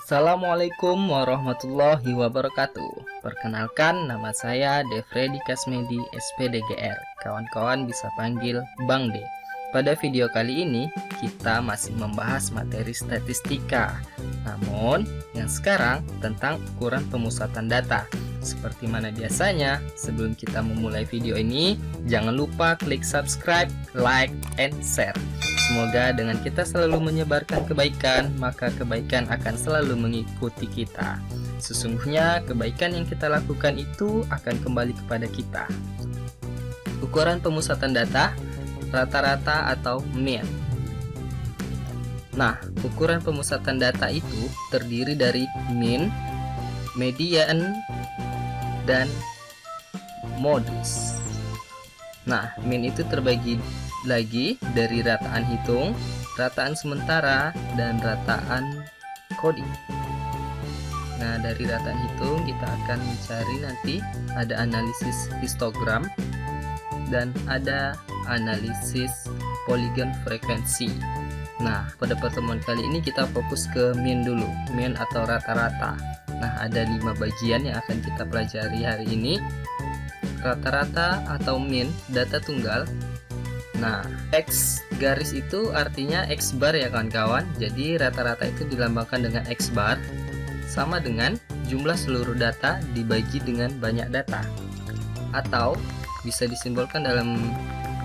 Assalamualaikum warahmatullahi wabarakatuh. Perkenalkan, nama saya Defredi Kasmedi, SPDGR. Kawan-kawan bisa panggil Bang D. Pada video kali ini, kita masih membahas materi statistika. Namun, yang sekarang tentang ukuran pemusatan data. Seperti mana biasanya, sebelum kita memulai video ini, jangan lupa klik subscribe, like, and share. Semoga dengan kita selalu menyebarkan kebaikan, maka kebaikan akan selalu mengikuti kita. Sesungguhnya kebaikan yang kita lakukan itu akan kembali kepada kita. Ukuran pemusatan data, rata-rata atau mean. Nah, ukuran pemusatan data itu terdiri dari mean, median, dan modus. Nah, mean itu terbagi lagi dari rataan hitung, rataan sementara, dan rataan coding. Nah, dari rataan hitung kita akan mencari nanti ada analisis histogram dan ada analisis polygon frekuensi. Nah, pada pertemuan kali ini kita fokus ke mean dulu, mean atau rata-rata. Nah, ada 5 bagian yang akan kita pelajari hari ini. Rata-rata atau mean data tunggal. Nah, X garis itu artinya X bar ya kawan-kawan. Jadi rata-rata itu dilambangkan dengan X bar, sama dengan jumlah seluruh data dibagi dengan banyak data. Atau bisa disimbolkan dalam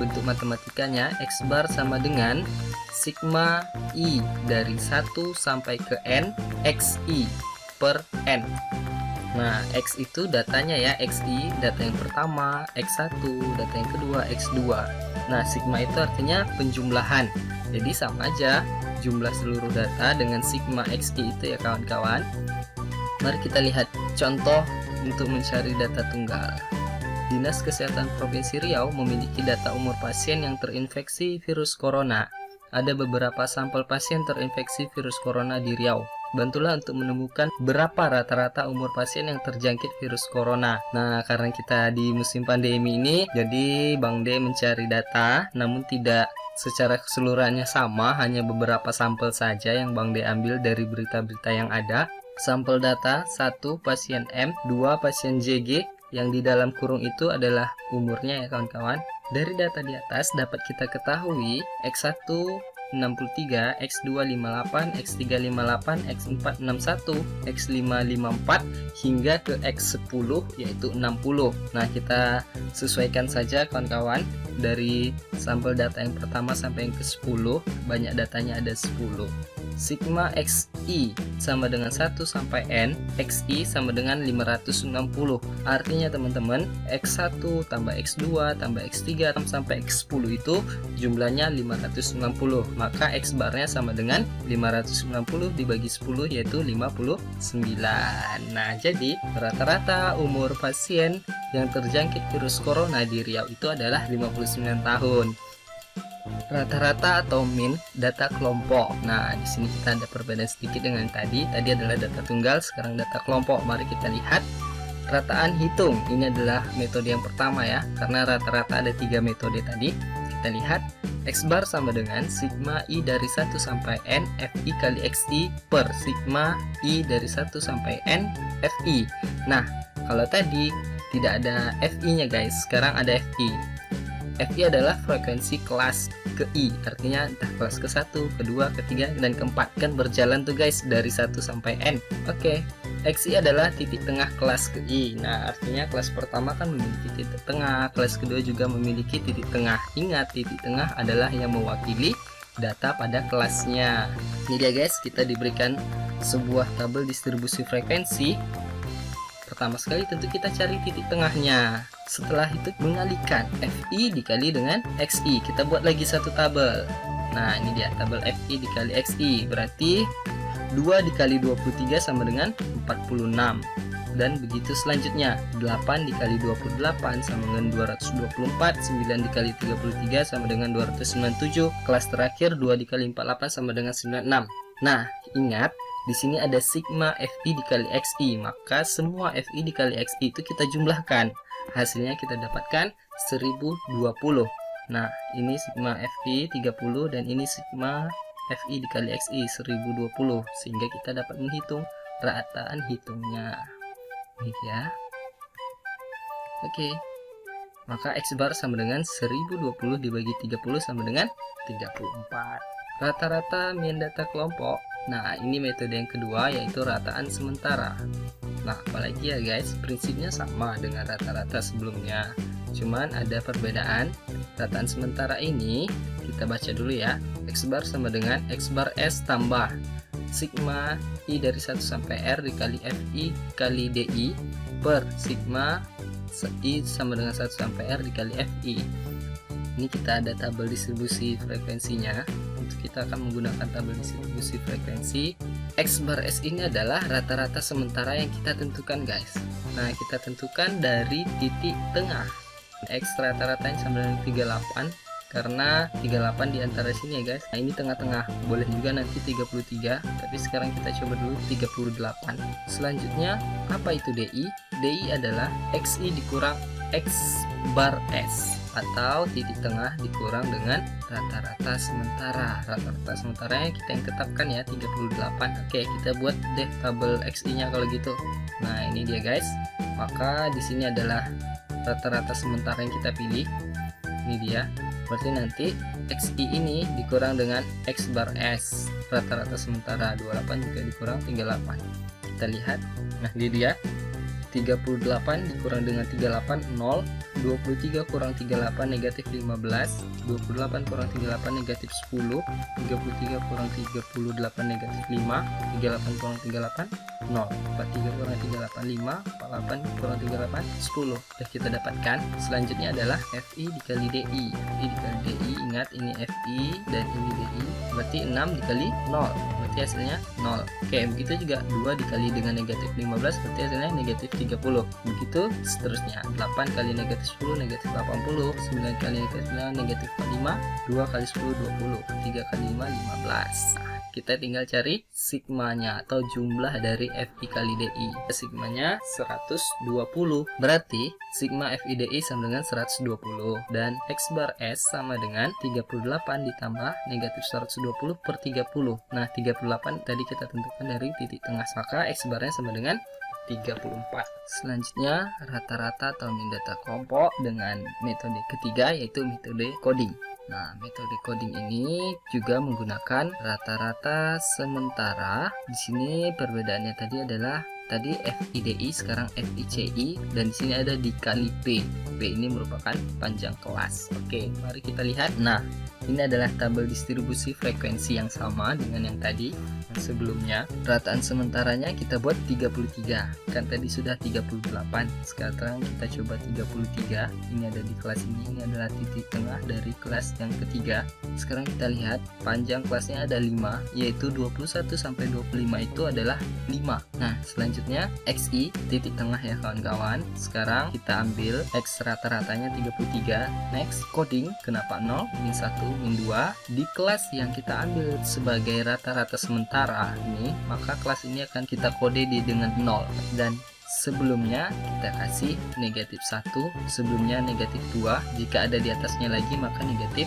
bentuk matematikanya, X bar sama dengan sigma I dari 1 sampai ke N XI per N. Nah, X itu datanya ya, XI data yang pertama, X1 data yang kedua, X2. Nah, sigma itu artinya penjumlahan. Jadi sama aja jumlah seluruh data dengan sigma XI itu ya kawan-kawan. Mari kita lihat contoh untuk mencari data tunggal. Dinas Kesehatan Provinsi Riau memiliki data umur pasien yang terinfeksi virus corona. Ada beberapa sampel pasien terinfeksi virus corona di Riau. Bantulah untuk menemukan berapa rata-rata umur pasien yang terjangkit virus corona. Nah, karena kita di musim pandemi ini, jadi Bang D mencari data, namun tidak secara keseluruhannya sama, hanya beberapa sampel saja yang Bang D ambil dari berita-berita yang ada. Sampel data 1 pasien M, 2 pasien JG, yang di dalam kurung itu adalah umurnya ya kawan-kawan. Dari data di atas dapat kita ketahui X1 63, X2 58, X3 58, X4 61, X5 54 hingga ke X10 yaitu 60. Nah, kita sesuaikan saja kawan-kawan dari sampel data yang pertama sampai yang ke-10, banyak datanya ada 10. Sigma XI sama dengan 1 sampai N, XI sama dengan 560. Artinya teman-teman, X1 tambah X2 tambah X3 sampai X10 itu jumlahnya 560. Maka X barnya sama dengan 590 dibagi 10 yaitu 59. Nah, jadi rata-rata umur pasien yang terjangkit virus corona di Riau itu adalah 59 tahun. Rata-rata atau mean data kelompok. Nah, di sini kita ada perbedaan sedikit dengan tadi. Tadi adalah data tunggal, sekarang data kelompok. Mari kita lihat rataan hitung. Ini adalah metode yang pertama ya, karena rata-rata ada 3 metode tadi. Kita lihat X bar sama dengan sigma I dari 1 sampai N FI kali XI per sigma I dari 1 sampai N FI. Nah, kalau tadi tidak ada FI-nya guys, sekarang ada FI. FI adalah frekuensi kelas ke I, artinya entah kelas ke-1, kedua, ketiga, dan keempat. Kan berjalan tuh guys dari 1 sampai N. Oke. XI adalah titik tengah kelas ke I. Nah, artinya kelas pertama kan memiliki titik tengah, kelas kedua juga memiliki titik tengah. Ingat, titik tengah adalah yang mewakili data pada kelasnya. Ini dia guys, kita diberikan sebuah tabel distribusi frekuensi. Pertama sekali tentu kita cari titik tengahnya. Setelah itu mengalihkan FI dikali dengan XI. Kita buat lagi satu tabel. Nah, ini dia tabel FI dikali XI. Berarti 2 dikali 23 sama dengan 46. Dan begitu selanjutnya. 8 dikali 28 sama dengan 224. 9 dikali 33 sama dengan 297. Kelas terakhir 2 dikali 48 sama dengan 96. Nah, ingat di sini ada sigma FI dikali XI, maka semua FI dikali XI itu kita jumlahkan. Hasilnya kita dapatkan 1020. Nah, ini sigma FI 30 dan ini sigma FI dikali XI 1020, sehingga kita dapat menghitung rataan hitungnya. Ini ya. Oke. Maka X bar sama dengan 1020 dibagi 30 sama dengan 34. Rata-rata min data kelompok. Nah, ini metode yang kedua, yaitu rataan sementara. Nah, apalagi ya guys, prinsipnya sama dengan rata-rata sebelumnya. Cuman ada perbedaan. Rataan sementara ini kita baca dulu ya. X bar sama dengan X bar S tambah sigma I dari 1 sampai R dikali FI kali DI per sigma I sama dengan 1 sampai R dikali FI. Ini kita ada tabel distribusi frekuensinya. Untuk kita akan menggunakan tabel distribusi frekuensi. X bar S ini adalah rata-rata sementara yang kita tentukan guys. Nah, kita tentukan dari titik tengah. X rata-ratanya sama dengan 38, karena 38 di antara sini ya guys. Nah, ini tengah-tengah, boleh juga nanti 33, tapi sekarang kita coba dulu 38. Selanjutnya, apa itu DI? DI adalah XI dikurang X bar S, atau titik tengah dikurang dengan rata-rata sementara. Rata-rata sementaranya kita yang tetapkan ya, 38. Oke, kita buat deh tabel XI nya kalau gitu. Nah, ini dia guys. Maka di sini adalah rata-rata sementara yang kita pilih. Ini dia. Berarti nanti XI ini dikurang dengan X bar S, rata-rata sementara 28 juga dikurang 38. Kita lihat. Nah, ini dia. 38 dikurang dengan 38 0, 23 kurang 38 negatif 15, 28 kurang 38 negatif 10, 33 kurang 38 negatif 5, 38 kurang 38 0, 43 kurang 38 5, 48 kurang 38 10. Sudah kita dapatkan. Selanjutnya adalah FI dikali DI. FI dikali DI, ingat ini FI dan ini DI, berarti 6 dikali 0, berarti hasilnya 0. Oke, begitu juga 2 dikali dengan negatif 15, berarti hasilnya negatif 30. Begitu seterusnya. 8 kali negatif 10 negatif 80, 9 kali negatif 9 negatif 45, 2 kali 10 20, 3 kali 5 15. Kita tinggal cari sigmanya atau jumlah dari FI kali DI. Sigmanya 120. Berarti sigma FI DI sama dengan 120 dan X bar S sama dengan 38 ditambah negatif 120 per 30. Nah, 38 tadi kita tentukan dari titik tengah, maka X barnya sama dengan 34. Selanjutnya, rata-rata atau min data kelompok dengan metode ketiga, yaitu metode coding. Nah, metode coding ini juga menggunakan rata-rata sementara. Di sini perbedaannya tadi adalah FIDI sekarang FICI, dan di sini ada dikali P. P ini merupakan panjang kelas. Oke, mari kita lihat. Nah, ini adalah tabel distribusi frekuensi yang sama dengan yang tadi, yang sebelumnya. Rataan sementaranya kita buat 33. Kan tadi sudah 38. Sekarang kita coba 33. Ini ada di kelas ini adalah titik tengah dari kelas yang ketiga. Sekarang kita lihat panjang kelasnya ada 5, yaitu 21 sampai 25 itu adalah 5. Nah, selanjutnya XI titik tengah ya kawan-kawan. Sekarang kita ambil X rata-ratanya 33. Next, coding. Kenapa 0, min 1, min 2? Di kelas yang kita ambil sebagai rata-rata sementara ini, maka kelas ini akan kita kode dengan 0, dan sebelumnya kita kasih negatif 1, sebelumnya negatif 2, jika ada di atasnya lagi maka negatif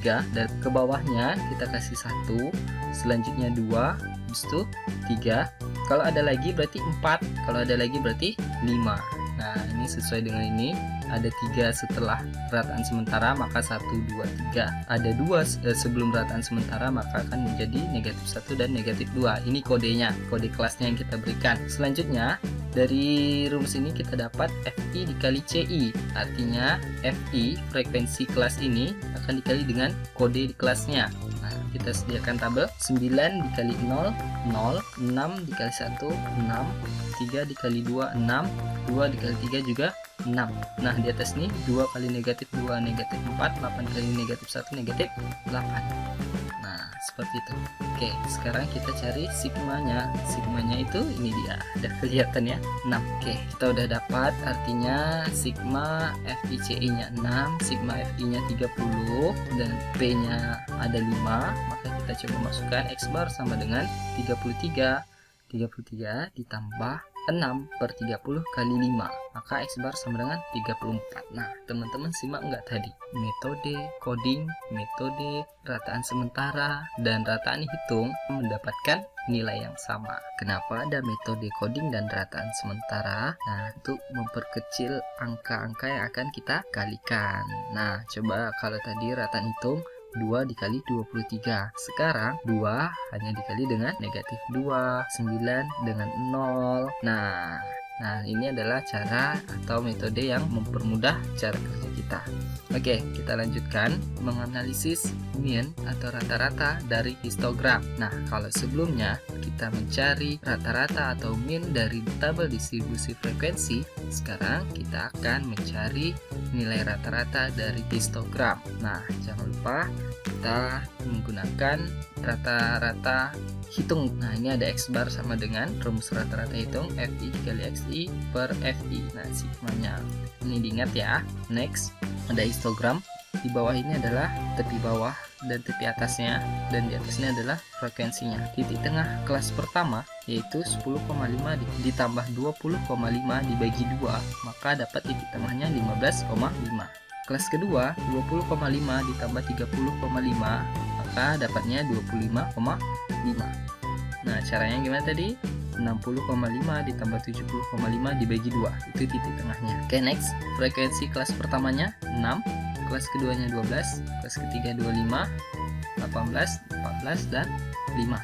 3, dan ke bawahnya kita kasih 1, selanjutnya 2, habis itu 3, kalau ada lagi berarti 4, kalau ada lagi berarti 5. Nah, ini sesuai dengan ini, ada 3 setelah rataan sementara, maka 1, 2, 3. Ada 2 sebelum rataan sementara, maka akan menjadi negatif 1 dan negatif 2. Ini kodenya, kode kelasnya yang kita berikan. Selanjutnya, dari rumus ini kita dapat FI dikali CI. Artinya, FI, frekuensi kelas ini, akan dikali dengan kode di kelasnya. Nah, kita sediakan tabel. 9 dikali 0, 0, 6 dikali 1, 6, 3 dikali 2, 6, 2 dikali 3 juga 6. Nah, di atas ini 2 kali negatif 2 negatif 4, 8 kali negatif 1 negatif 8. Nah, seperti itu. Oke, sekarang kita cari sigmanya. Sigmanya itu ini dia, udah kelihatan ya, 6. Oke, kita udah dapat, artinya sigma FICI nya 6, sigma FI nya 30, dan P nya ada 5. Maka kita coba masukkan X bar sama dengan 33. 33 ditambah 6/30 kali 5, maka X bar sama dengan 34. Nah, teman-teman simak nggak tadi? Metode coding, metode rataan sementara, dan rataan hitung mendapatkan nilai yang sama. Kenapa ada metode coding dan rataan sementara? Nah, untuk memperkecil angka-angka yang akan kita kalikan. Nah, coba kalau tadi rataan hitung 2 dikali 23. Sekarang 2 hanya dikali dengan negatif 2, 9 dengan 0. Nah, ini adalah cara atau metode yang mempermudah cara kerja kita. Oke, kita lanjutkan menganalisis mean atau rata-rata dari histogram. Nah, kalau sebelumnya kita mencari rata-rata atau mean dari tabel distribusi frekuensi, sekarang kita akan mencari nilai rata-rata dari histogram. Nah, jangan lupa kita menggunakan rata-rata hitung. Nah, ini ada X bar sama dengan rumus rata-rata hitung FI dikali XI per FI. Nah, sigmanya ini diingat ya. Next, ada histogram. Di bawah ini adalah tepi bawah dan tepi atasnya, dan di atasnya adalah frekuensinya. Titik tengah kelas pertama yaitu 10,5 ditambah 20,5 dibagi 2, maka dapat titik tengahnya 15,5. Kelas kedua 20,5 ditambah 30,5, maka dapatnya 25,5. Nah, caranya gimana tadi? 60,5 ditambah 70,5 dibagi 2, itu titik tengahnya. Oke, next, frekuensi kelas pertamanya 6, kelas keduanya 12, kelas ketiga 25, 18, 14, dan 5.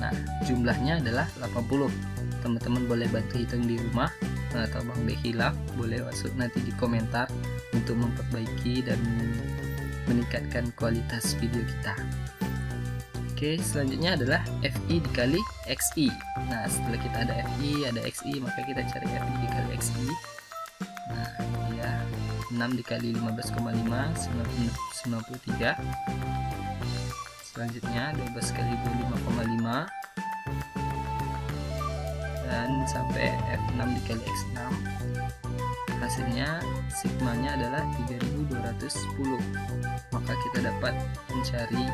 Nah, jumlahnya adalah 80. Teman-teman boleh bantu hitung di rumah, atau Bang B hilaf, boleh masuk nanti di komentar untuk memperbaiki dan meningkatkan kualitas video kita. Oke, selanjutnya adalah FI dikali XI. Nah, setelah kita ada FI, ada XI, maka kita cari FI dikali XI. Nah, ini dia 6 dikali 15,5 93. Selanjutnya 12 kali 25,5 dan sampai F6 dikali X6. Hasilnya sigmanya adalah 3210. Maka kita dapat mencari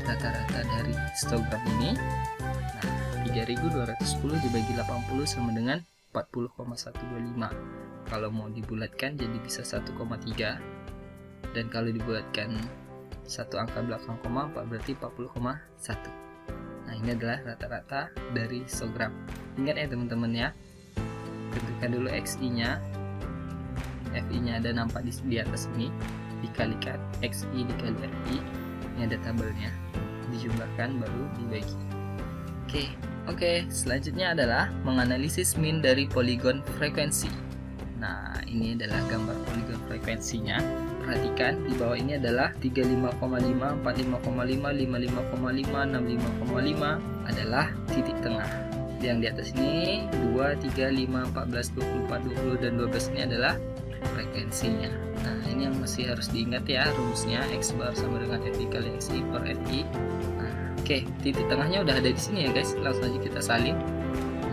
rata-rata dari histogram ini. Nah, 3210 dibagi 80 sama dengan 40,125. Kalau mau dibulatkan jadi bisa 1,3, dan kalau dibulatkan satu angka belakang koma 4 berarti 40,1. Nah, ini adalah rata-rata dari histogram. Ingat ya teman-teman ya, tentukan dulu XI nya, FI nya ada nampak di atas ini, dikalikan XI dikali FI, ini ada tabelnya, dijumlahkan baru dibagi. Oke, selanjutnya adalah menganalisis mean dari poligon frekuensi. Nah, ini adalah gambar poligon frekuensinya. Perhatikan di bawah ini adalah 35,5, 45,5, 55,5, 65,5 adalah titik tengah. Yang di atas ini 2, 3, 5, 14, 24, 20 dan 12 ini adalah frekuensinya. Nah, ini yang masih harus diingat ya, rumusnya X bar sama dengan FI kali XI per FI. Nah, oke, titik tengahnya udah ada di sini ya guys. Langsung aja kita salin.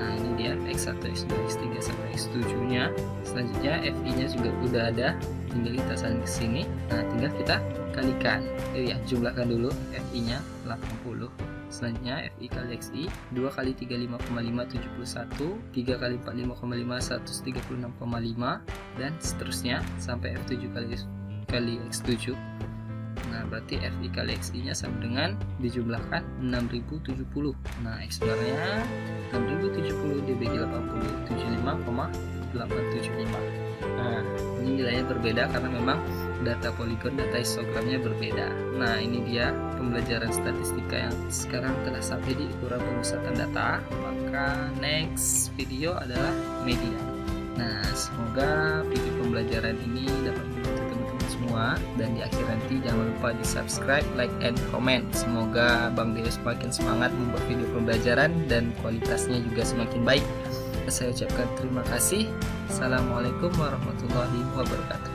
Nah, ini dia X1, X2, X3 sampai X7 nya. Selanjutnya FI nya juga udah ada, tinggal kita salin ke sini. Nah, tinggal kita kalikan. Ya, jumlahkan dulu FI nya 80. Selanjutnya FI kali XI 2 kali 35,5 71, 3 kali 45,5 136,5, dan seterusnya sampai F7 kali X7. Nah, berarti FI kali XI nya sama dengan dijumlahkan 6070. Nah, X barnya 6070 dibagi 80, 75,875. Nah, ini nilainya berbeda karena memang data poligon, data histogramnya berbeda. Nah, ini dia pembelajaran statistika yang sekarang telah sampai di ukuran pemusatan data. Maka next video adalah media. Nah, semoga video pembelajaran ini dapat membantu teman-teman semua, dan di akhir nanti jangan lupa di subscribe, like, and comment. Semoga Bang Deo semakin semangat membuat video pembelajaran dan kualitasnya juga semakin baik. Saya ucapkan terima kasih. Assalamualaikum warahmatullahi wabarakatuh.